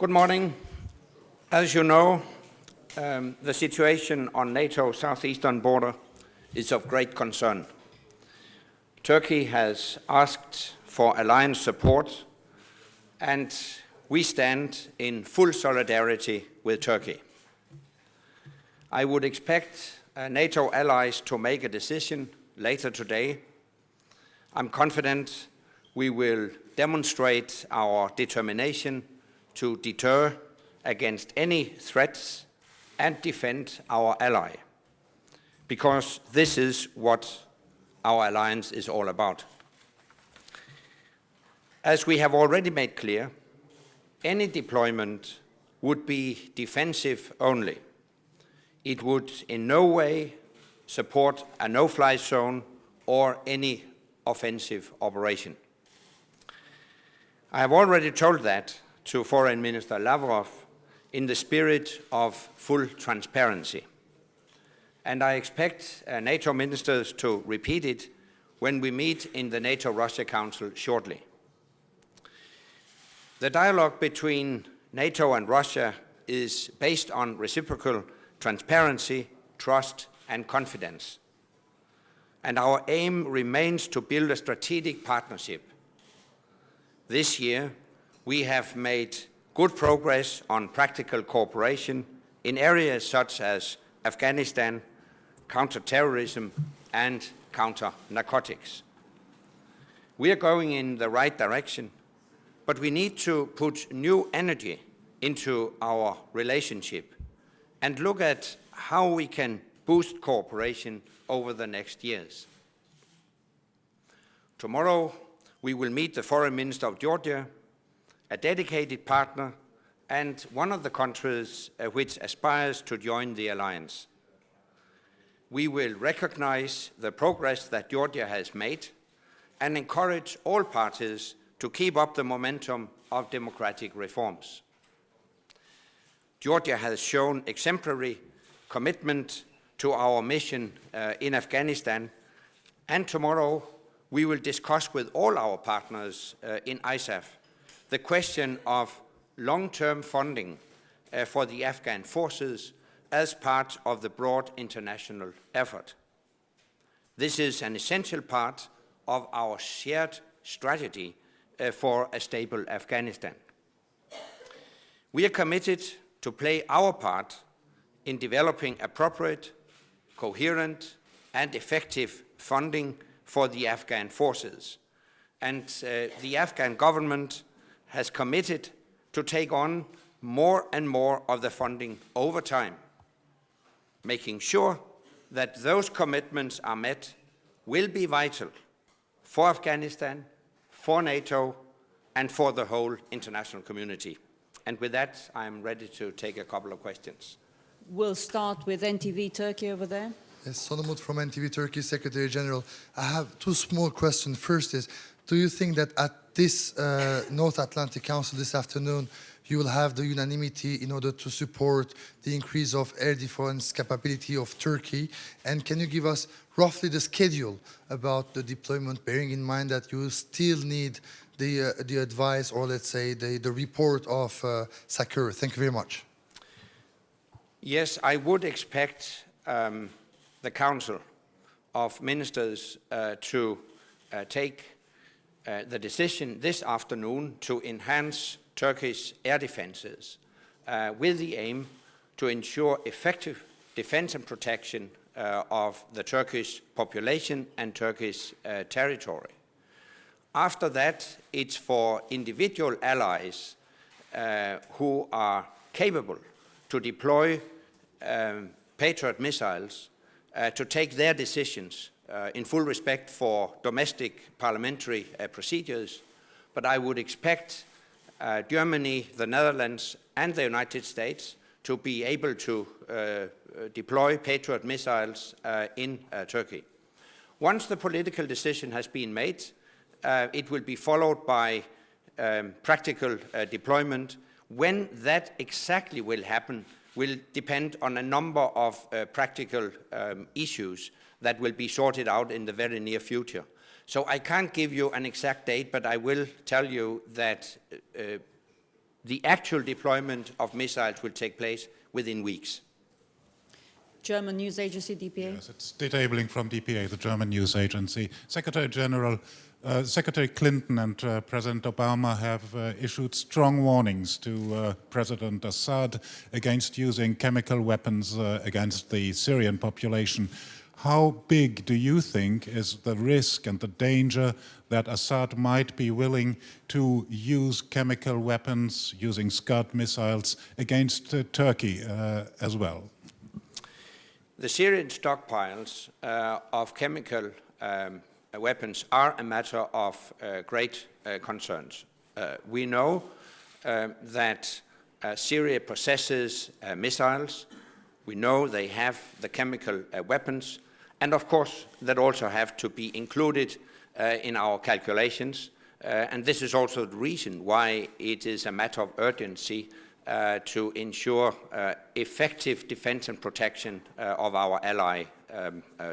Good morning. As you know, the situation on NATO's southeastern border is of great concern. Turkey has asked for alliance support, and we stand in full solidarity with Turkey. I would expect NATO allies to make a decision later today. I'm confident we will demonstrate our determination to deter against any threats and defend our ally, because this is what our alliance is all about. As we have already made clear, any deployment would be defensive only. It would in no way support a no-fly zone or any offensive operation. I have already told that to Foreign Minister Lavrov in the spirit of full transparency. And I expect NATO ministers to repeat it when we meet in the NATO-Russia Council shortly. The dialogue between NATO and Russia is based on reciprocal transparency, trust, and confidence. And our aim remains to build a strategic partnership. This year, we have made good progress on practical cooperation in areas such as Afghanistan, counter-terrorism, and counter-narcotics. We are going in the right direction, but we need to put new energy into our relationship and look at how we can boost cooperation over the next years. Tomorrow, we will meet the Foreign Minister of Georgia, a dedicated partner and one of the countries which aspires to join the alliance. We will recognize the progress that Georgia has made and encourage all parties to keep up the momentum of democratic reforms. Georgia has shown exemplary commitment to our mission in Afghanistan, and tomorrow we will discuss with all our partners in ISAF the question of long-term funding for the Afghan forces as part of the broad international effort. This is an essential part of our shared strategy for a stable Afghanistan. We are committed to play our part in developing appropriate, coherent, and effective funding for the Afghan forces. And the Afghan government has committed to take on more and more of the funding over time. Making sure that those commitments are met will be vital for Afghanistan, for NATO, and for the whole international community. And with that, I'm ready to take a couple of questions. We'll start with NTV Turkey over there. Yes, Solomon from NTV Turkey, Secretary General. I have two small questions. First is, do you think that at this North Atlantic Council this afternoon, you will have the unanimity in order to support the increase of air defense capability of Turkey? And can you give us roughly the schedule about the deployment, bearing in mind that you still need the advice, or let's say the report of SACEUR? Thank you very much. Yes, I would expect the Council of Ministers to take the decision this afternoon to enhance Turkey's air defenses with the aim to ensure effective defense and protection of the Turkish population and Turkish territory. After that, it's for individual allies who are capable to deploy Patriot missiles to take their decisions in full respect for domestic parliamentary procedures. But I would expect Germany, the Netherlands, and the United States to be able to deploy Patriot missiles in Turkey. Once the political decision has been made, it will be followed by practical deployment. When that exactly will happen will depend on a number of practical issues that will be sorted out in the very near future. So I can't give you an exact date, but I will tell you that The actual deployment of missiles will take place within weeks. German news agency, DPA. Yes, it's disabling from DPA, the German news agency. Secretary General, Secretary Clinton and President Obama have issued strong warnings to President Assad against using chemical weapons against the Syrian population. How big do you think is the risk and the danger that Assad might be willing to use chemical weapons, using Scud missiles, against Turkey as well? The Syrian stockpiles of chemical weapons are a matter of great concerns. We know that Syria possesses missiles. We know they have the chemical weapons, and of course that also have to be included in our calculations. And this is also the reason why it is a matter of urgency to ensure effective defense and protection of our ally,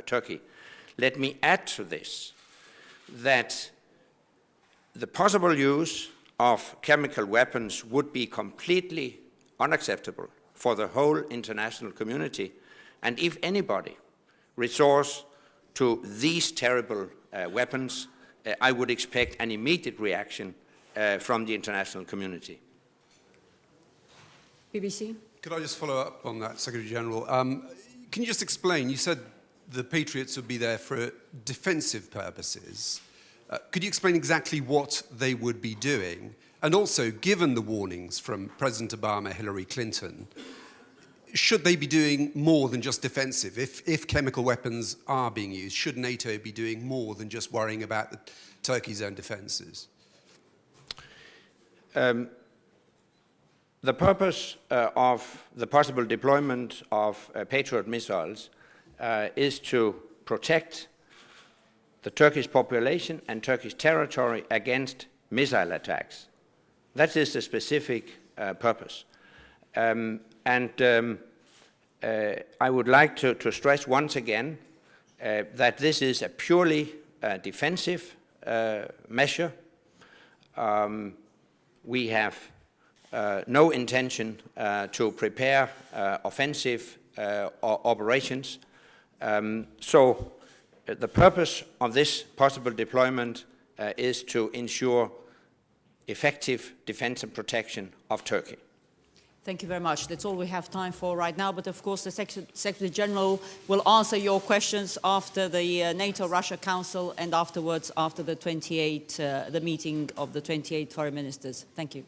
Turkey. Let me add to this that the possible use of chemical weapons would be completely unacceptable for the whole international community, and if anybody resorts to these terrible weapons, I would expect an immediate reaction from the international community. BBC. Could I just follow up on that, Secretary General? Can you just explain, you said the Patriots would be there for defensive purposes. Could you explain exactly what they would be doing? And also, given the warnings from President Obama, Hillary Clinton, should they be doing more than just defensive? If chemical weapons are being used, should NATO be doing more than just worrying about Turkey's own defences? The purpose of the possible deployment of Patriot missiles is to protect the Turkish population and Turkish territory against missile attacks. That is the specific purpose. I would like to stress once again that this is a purely defensive measure. We have no intention to prepare offensive operations. So the purpose of this possible deployment is to ensure effective defense and protection of Turkey. Thank you very much. That's all we have time for right now. But of course, the Secretary General will answer your questions after the NATO-Russia Council and afterwards after the meeting of the 28 foreign ministers. Thank you.